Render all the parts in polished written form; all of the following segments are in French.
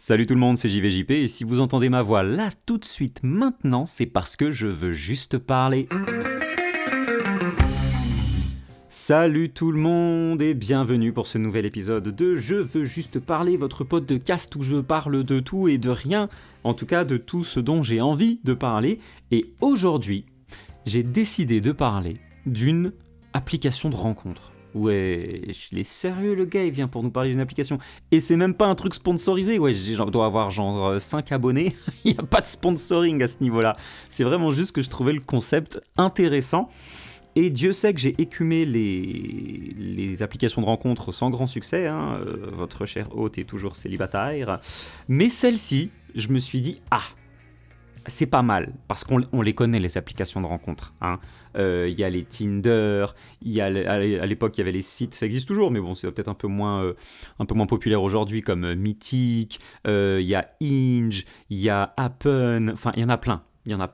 Salut tout le monde, c'est JVJP et si vous entendez ma voix là tout de suite maintenant, c'est parce que je veux juste parler. Salut tout le monde et bienvenue pour ce nouvel épisode de Je veux juste parler, votre podcast où je parle de tout et de rien, en tout cas de tout ce dont j'ai envie de parler. Et aujourd'hui, j'ai décidé de parler d'une application de rencontre. Ouais, il est sérieux le gars, il vient pour nous parler d'une application. Et c'est même pas un truc sponsorisé, ouais, je dois avoir genre 5 abonnés, il n'y a pas de sponsoring à ce niveau-là. C'est vraiment juste que je trouvais le concept intéressant. Et Dieu sait que j'ai écumé les applications de rencontre sans grand succès, hein. Votre cher hôte est toujours célibataire. Mais celle-ci, je me suis dit, c'est pas mal, parce qu'on les connaît les applications de rencontre. Hein. Y a les Tinder, à l'époque il y avait les sites, ça existe toujours, mais bon c'est peut-être un peu moins populaire aujourd'hui comme Mythic, il y a Hinge, il y a Appen, enfin il y en a plein. Il y en a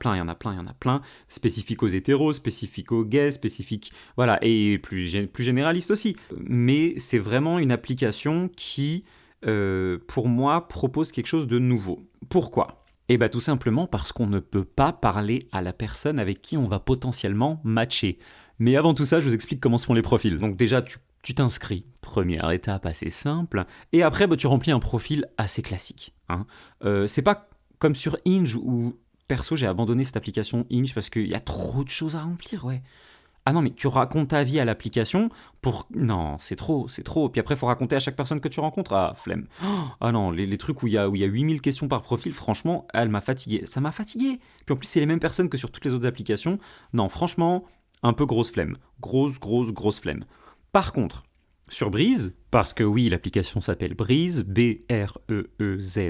plein, spécifiques aux hétéros, spécifiques aux gays, spécifiques, voilà, et plus généralistes aussi. Mais c'est vraiment une application qui, pour moi, propose quelque chose de nouveau. Pourquoi ? Eh bien tout simplement parce qu'on ne peut pas parler à la personne avec qui on va potentiellement matcher. Mais avant tout ça, je vous explique comment se font les profils. Donc déjà, tu t'inscris, première étape assez simple, et après tu remplis un profil assez classique. Hein. C'est pas comme sur Hinge où... Perso, j'ai abandonné cette application Hinge parce qu'il y a trop de choses à remplir, ouais. Ah non, mais tu racontes ta vie à l'application pour... Non, c'est trop. Puis après, il faut raconter à chaque personne que tu rencontres. Ah, flemme. Ah non, les trucs où il y a 8000 questions par profil, franchement, elle m'a fatigué. Ça m'a fatigué. Puis en plus, c'est les mêmes personnes que sur toutes les autres applications. Non, franchement, un peu grosse flemme. Grosse flemme. Par contre, sur Breeze, parce que oui, l'application s'appelle Breeze, Breeze.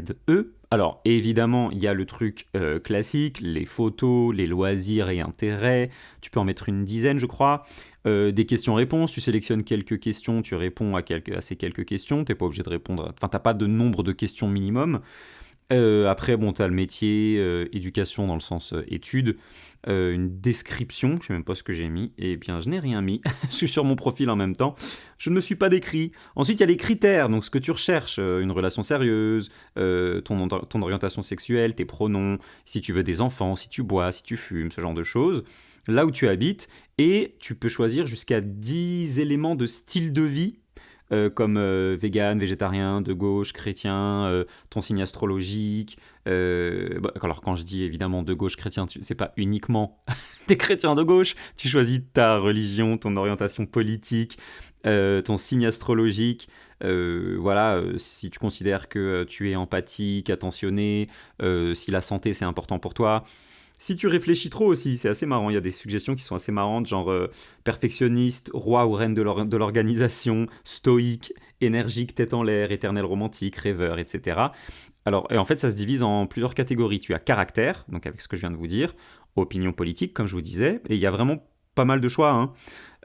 Alors, évidemment, il y a le truc classique, les photos, les loisirs et intérêts. Tu peux en mettre une dizaine, je crois. Des questions-réponses, tu sélectionnes quelques questions, tu réponds à ces quelques questions. Tu n'es pas obligé de répondre... Enfin, tu n'as pas de nombre de questions minimum. Après, bon, tu as le métier, éducation dans le sens études, une description, je ne sais même pas ce que j'ai mis, et bien je n'ai rien mis, je suis sur mon profil en même temps, je ne me suis pas décrit. Ensuite, il y a les critères, donc ce que tu recherches, une relation sérieuse, ton orientation sexuelle, tes pronoms, si tu veux des enfants, si tu bois, si tu fumes, ce genre de choses, là où tu habites, et tu peux choisir jusqu'à 10 éléments de style de vie, comme vegan, végétarien, de gauche, chrétien, ton signe astrologique. Alors quand je dis évidemment de gauche, chrétien, c'est pas uniquement des chrétiens de gauche, tu choisis ta religion, ton orientation politique, ton signe astrologique. Si tu considères que tu es empathique, attentionné, si la santé c'est important pour toi. Si tu réfléchis trop aussi, c'est assez marrant, il y a des suggestions qui sont assez marrantes, genre perfectionniste, roi ou reine de l'organisation, stoïque, énergique, tête en l'air, éternel romantique, rêveur, etc. Alors, et en fait, ça se divise en plusieurs catégories. Tu as caractère, donc avec ce que je viens de vous dire, opinion politique, comme je vous disais, et il y a vraiment pas mal de choix, hein.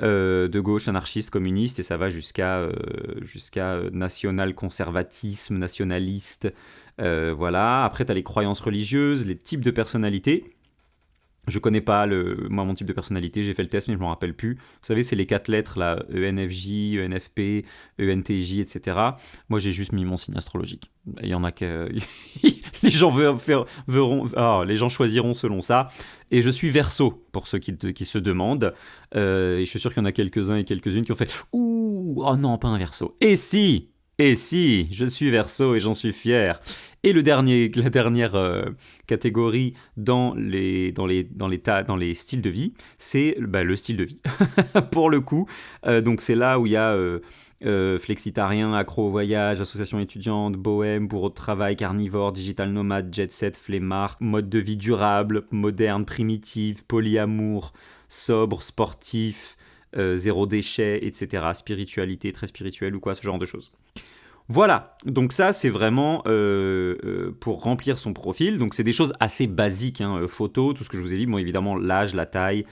De gauche, anarchiste, communiste, et ça va jusqu'à national-conservatisme, nationaliste, voilà. Après, tu as les croyances religieuses, les types de personnalité. Je connais pas mon type de personnalité, j'ai fait le test mais je m'en rappelle plus. Vous savez, c'est les 4 lettres là, ENFJ, ENFP, ENTJ, etc. Moi j'ai juste mis mon signe astrologique. Il y en a que... les gens les gens choisiront selon ça. Et je suis Verseau, pour ceux qui se demandent. Et je suis sûr qu'il y en a quelques-uns et quelques-unes qui ont fait « Ouh, oh non, pas un Verseau. » Et si, je suis Verseau et j'en suis fier. Et la dernière catégorie dans les styles de vie, c'est le style de vie, pour le coup. Donc c'est là où il y a flexitarien, accro au voyage, association étudiante, bohème, bourreau de travail, carnivore, digital nomade, jet set, flemmard, mode de vie durable, moderne, primitive, polyamour, sobre, sportif, zéro déchet, etc. Spiritualité, très spirituelle ou quoi, ce genre de choses. Voilà, donc ça c'est vraiment pour remplir son profil, donc c'est des choses assez basiques, hein, photos, tout ce que je vous ai dit, bon évidemment l'âge, la taille,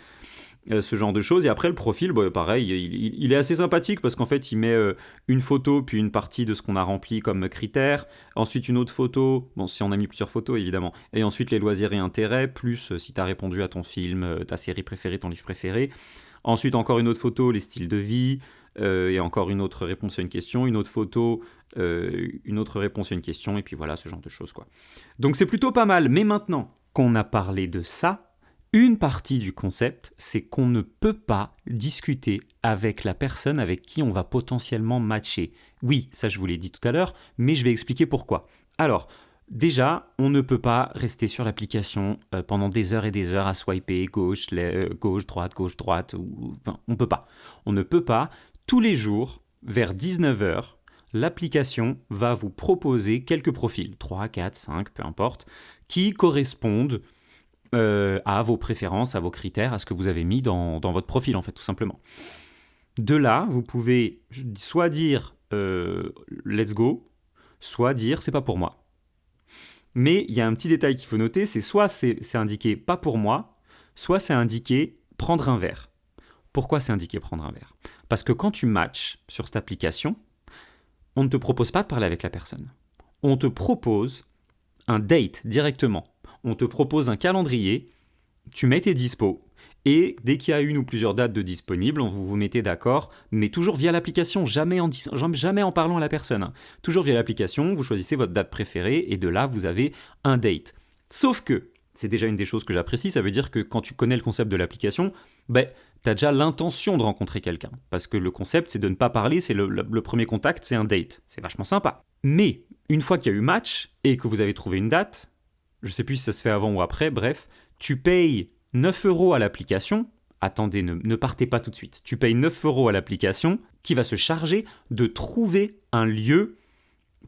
ce genre de choses, et après le profil, pareil, il est assez sympathique parce qu'en fait il met une photo puis une partie de ce qu'on a rempli comme critères, ensuite une autre photo, bon si on a mis plusieurs photos évidemment, et ensuite les loisirs et intérêts, plus si tu as répondu à ton film, ta série préférée, ton livre préféré, ensuite encore une autre photo, les styles de vie, et encore une autre réponse à une question, une autre photo, une autre réponse à une question, et puis voilà, ce genre de choses, quoi. Donc c'est plutôt pas mal, mais maintenant qu'on a parlé de ça, une partie du concept, c'est qu'on ne peut pas discuter avec la personne avec qui on va potentiellement matcher. Oui, ça je vous l'ai dit tout à l'heure, mais je vais expliquer pourquoi. Alors, déjà, on ne peut pas rester sur l'application pendant des heures et des heures à swiper gauche, gauche, droite, enfin, on peut pas. On ne peut pas. Tous les jours, vers 19h, l'application va vous proposer quelques profils, 3, 4, 5, peu importe, qui correspondent à vos préférences, à vos critères, à ce que vous avez mis dans votre profil, en fait, tout simplement. De là, vous pouvez soit dire let's go, soit dire c'est pas pour moi. Mais il y a un petit détail qu'il faut noter, c'est soit c'est indiqué pas pour moi, soit c'est indiqué prendre un verre. Pourquoi c'est indiqué prendre un verre ? Parce que quand tu matches sur cette application, on ne te propose pas de parler avec la personne. On te propose un date directement. On te propose un calendrier, tu mets tes dispos, et dès qu'il y a une ou plusieurs dates de disponibles, vous vous mettez d'accord, mais toujours via l'application, jamais en parlant à la personne. Toujours via l'application, vous choisissez votre date préférée, et de là, vous avez un date. Sauf que, c'est déjà une des choses que j'apprécie, ça veut dire que quand tu connais le concept de l'application, tu as déjà l'intention de rencontrer quelqu'un. Parce que le concept, c'est de ne pas parler, c'est le premier contact, c'est un date. C'est vachement sympa. Mais, une fois qu'il y a eu match, et que vous avez trouvé une date, je sais plus si ça se fait avant ou après, bref, tu payes 9 € à l'application. Attendez, ne partez pas tout de suite. Tu payes 9 € à l'application qui va se charger de trouver un lieu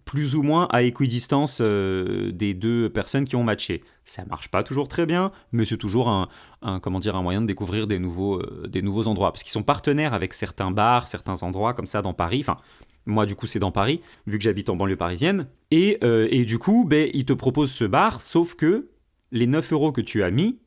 plus ou moins à équidistance des deux personnes qui ont matché. Ça marche pas toujours très bien, mais c'est toujours un moyen de découvrir des nouveaux endroits. Parce qu'ils sont partenaires avec certains bars, certains endroits comme ça dans Paris. Enfin, moi, du coup, c'est dans Paris, vu que j'habite en banlieue parisienne. Et du coup, ils te proposent ce bar, sauf que les 9 € que tu as mis,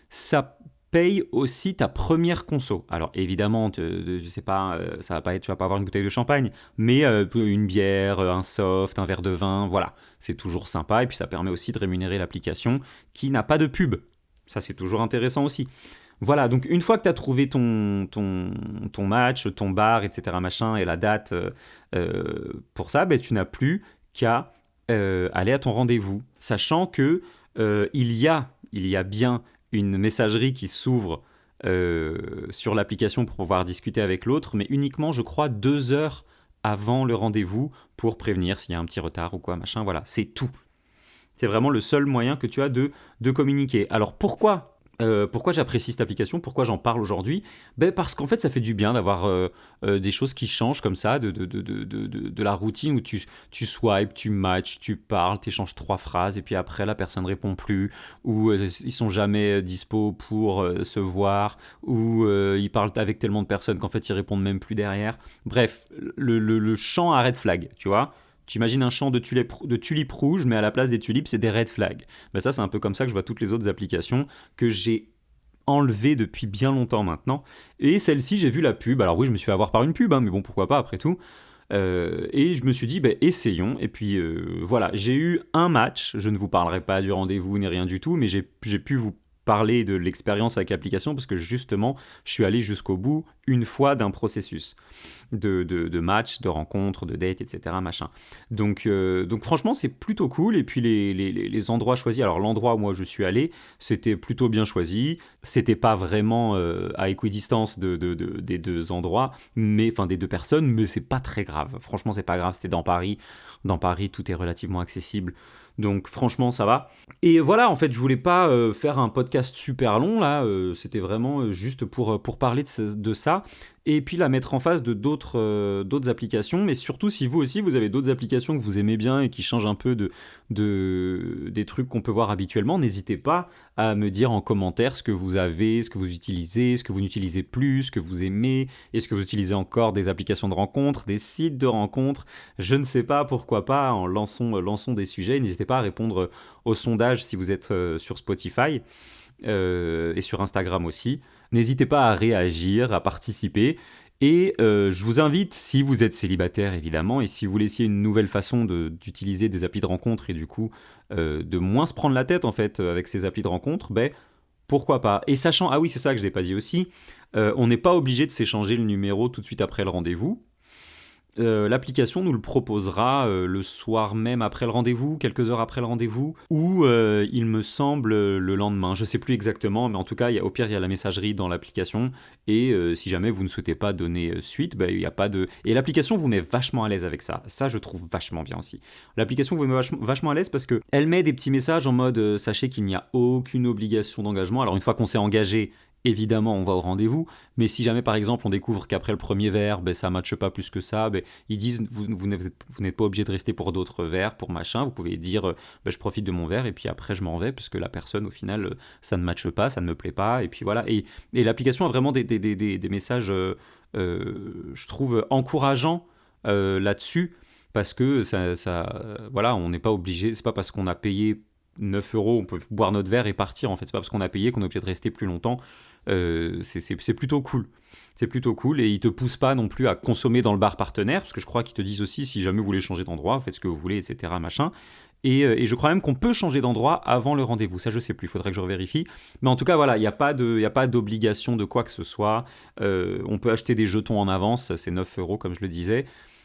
ça paye aussi ta première conso. Alors, évidemment, je sais pas, ça va pas être, tu vas pas avoir une bouteille de champagne, mais une bière, un soft, un verre de vin, voilà. C'est toujours sympa, et puis ça permet aussi de rémunérer l'application qui n'a pas de pub. Ça, c'est toujours intéressant aussi. Voilà, donc une fois que tu as trouvé ton match, ton bar, etc., machin, et la date pour ça, tu n'as plus qu'à aller à ton rendez-vous, sachant que il y a bien une messagerie qui s'ouvre sur l'application pour pouvoir discuter avec l'autre, mais uniquement, je crois, 2 heures avant le rendez-vous pour prévenir s'il y a un petit retard ou quoi, machin, voilà, c'est tout. C'est vraiment le seul moyen que tu as de communiquer. Alors pourquoi j'apprécie cette application, pourquoi j'en parle aujourd'hui ? Parce qu'en fait, ça fait du bien d'avoir des choses qui changent comme ça, de la routine où tu swipes, tu matches, tu parles, tu échanges 3 phrases, et puis après, la personne ne répond plus, ou ils sont jamais dispo pour se voir, ou ils parlent avec tellement de personnes qu'en fait, ils répondent même plus derrière. Bref, le champ à red flag, tu vois ? Tu imagines un champ de tulipes rouges, mais à la place des tulipes, c'est des red flags. Ça, c'est un peu comme ça que je vois toutes les autres applications que j'ai enlevées depuis bien longtemps maintenant. Et celle-ci, j'ai vu la pub. Alors oui, je me suis fait avoir par une pub, mais bon, pourquoi pas après tout. Et je me suis dit, essayons. Et puis voilà, j'ai eu un match. Je ne vous parlerai pas du rendez-vous ni rien du tout, mais j'ai pu vous parler de l'expérience avec l'application parce que justement, je suis allé jusqu'au bout une fois d'un processus de match, de rencontre, de date, etc. Machin. Donc franchement, c'est plutôt cool. Et puis les endroits choisis, alors l'endroit où moi je suis allé, c'était plutôt bien choisi. C'était pas vraiment à équidistance des deux endroits, enfin des deux personnes, mais c'est pas très grave. Franchement, c'est pas grave, c'était dans Paris. Dans Paris, tout est relativement accessible. Donc franchement, ça va. Et voilà, en fait, je voulais pas faire un podcast super long, là. C'était vraiment juste pour parler de ça. Et puis la mettre en face de d'autres applications. Mais surtout, si vous aussi, vous avez d'autres applications que vous aimez bien et qui changent un peu des trucs qu'on peut voir habituellement, n'hésitez pas à me dire en commentaire ce que vous avez, ce que vous utilisez, ce que vous n'utilisez plus, ce que vous aimez. Est-ce que vous utilisez encore des applications de rencontres, des sites de rencontres ? Je ne sais pas, pourquoi pas, lançons des sujets. N'hésitez pas à répondre au sondage si vous êtes sur Spotify et sur Instagram aussi. N'hésitez pas à réagir, à participer. Et je vous invite, si vous êtes célibataire évidemment, et si vous voulez essayer une nouvelle façon d'utiliser des applis de rencontre et du coup de moins se prendre la tête en fait avec ces applis de rencontre, pourquoi pas. Et sachant, ah oui c'est ça que je ne l'ai pas dit aussi, on n'est pas obligé de s'échanger le numéro tout de suite après le rendez-vous. l'application nous le proposera le soir même après le rendez-vous, quelques heures après le rendez-vous, ou il me semble le lendemain. Je sais plus exactement, mais en tout cas, au pire, il y a la messagerie dans l'application. Et si jamais vous ne souhaitez pas donner suite, il n'y a pas de. Et l'application vous met vachement à l'aise avec ça. Ça, je trouve vachement bien aussi. L'application vous met vachement à l'aise parce que elle met des petits messages en mode sachez qu'il n'y a aucune obligation d'engagement. Alors une fois qu'on s'est engagé, évidemment, on va au rendez-vous, mais si jamais, par exemple, on découvre qu'après le premier verre, ça ne matche pas plus que ça, ils disent, vous n'êtes pas obligé de rester pour d'autres verres, pour machin, vous pouvez dire, je profite de mon verre, et puis après, je m'en vais, parce que la personne, au final, ça ne matche pas, ça ne me plaît pas, et puis voilà. Et l'application a vraiment des messages, je trouve, encourageants là-dessus, parce que voilà, on n'est pas obligé, c'est pas parce qu'on a payé 9 euros, on peut boire notre verre et partir en fait. C'est pas parce qu'on a payé qu'on est obligé de rester plus longtemps. C'est plutôt cool. C'est plutôt cool et ils te poussent pas non plus à consommer dans le bar partenaire parce que je crois qu'ils te disent aussi si jamais vous voulez changer d'endroit, faites ce que vous voulez, etc. Machin. Et je crois même qu'on peut changer d'endroit avant le rendez-vous. Ça, je sais plus, il faudrait que je revérifie. Mais en tout cas, voilà, il n'y a pas d'obligation de quoi que ce soit. On peut acheter des jetons en avance, c'est 9 euros comme je le disais.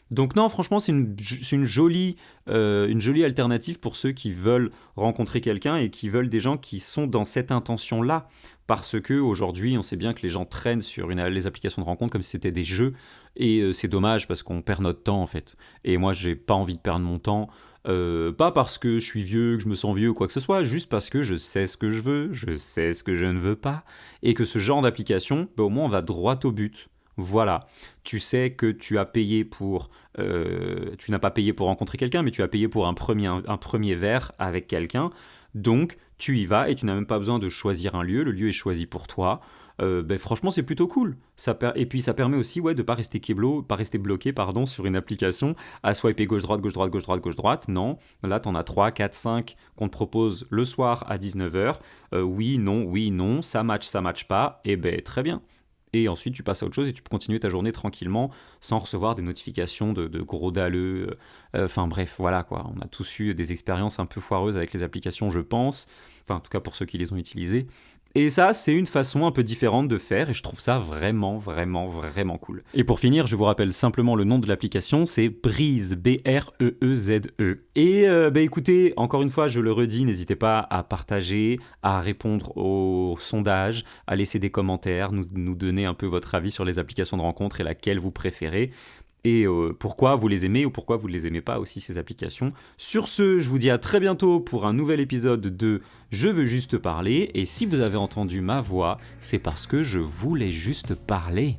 Donc non, franchement, c'est une jolie alternative pour ceux qui veulent rencontrer quelqu'un et qui veulent des gens qui sont dans cette intention-là. Parce que aujourd'hui, on sait bien que les gens traînent sur les applications de rencontre comme si c'était des jeux. Et c'est dommage parce qu'on perd notre temps en fait. Et moi, j'ai pas envie de perdre mon temps. Pas parce que je suis vieux, que je me sens vieux ou quoi que ce soit, juste parce que je sais ce que je veux, je sais ce que je ne veux pas. Et que ce genre d'application, au moins on va droit au but. Voilà, tu sais que tu as payé pour... tu n'as pas payé pour rencontrer quelqu'un, mais tu as payé pour un premier verre avec quelqu'un. Donc, tu y vas et tu n'as même pas besoin de choisir un lieu. Le lieu est choisi pour toi. Franchement, c'est plutôt cool. Et puis, ça permet aussi de ne pas rester bloqué sur une application à swiper gauche-droite, gauche-droite, gauche-droite, gauche-droite. Non, là, tu en as 3, 4, 5 qu'on te propose le soir à 19h. Oui, non, ça match pas. Et très bien. Et ensuite, tu passes à autre chose et tu peux continuer ta journée tranquillement sans recevoir des notifications de gros dalleux. Enfin bref, voilà quoi. On a tous eu des expériences un peu foireuses avec les applications, je pense. Enfin, en tout cas pour ceux qui les ont utilisées. Et ça, c'est une façon un peu différente de faire et je trouve ça vraiment, vraiment, vraiment cool. Et pour finir, je vous rappelle simplement le nom de l'application, c'est Breeze, B-R-E-E-Z-E. Et écoutez, encore une fois, je le redis, n'hésitez pas à partager, à répondre aux sondages, à laisser des commentaires, nous donner un peu votre avis sur les applications de rencontre et laquelle vous préférez. Et pourquoi vous les aimez ou pourquoi vous ne les aimez pas aussi ces applications. Sur ce, je vous dis à très bientôt pour un nouvel épisode de Je veux juste parler. Et si vous avez entendu ma voix, c'est parce que je voulais juste parler.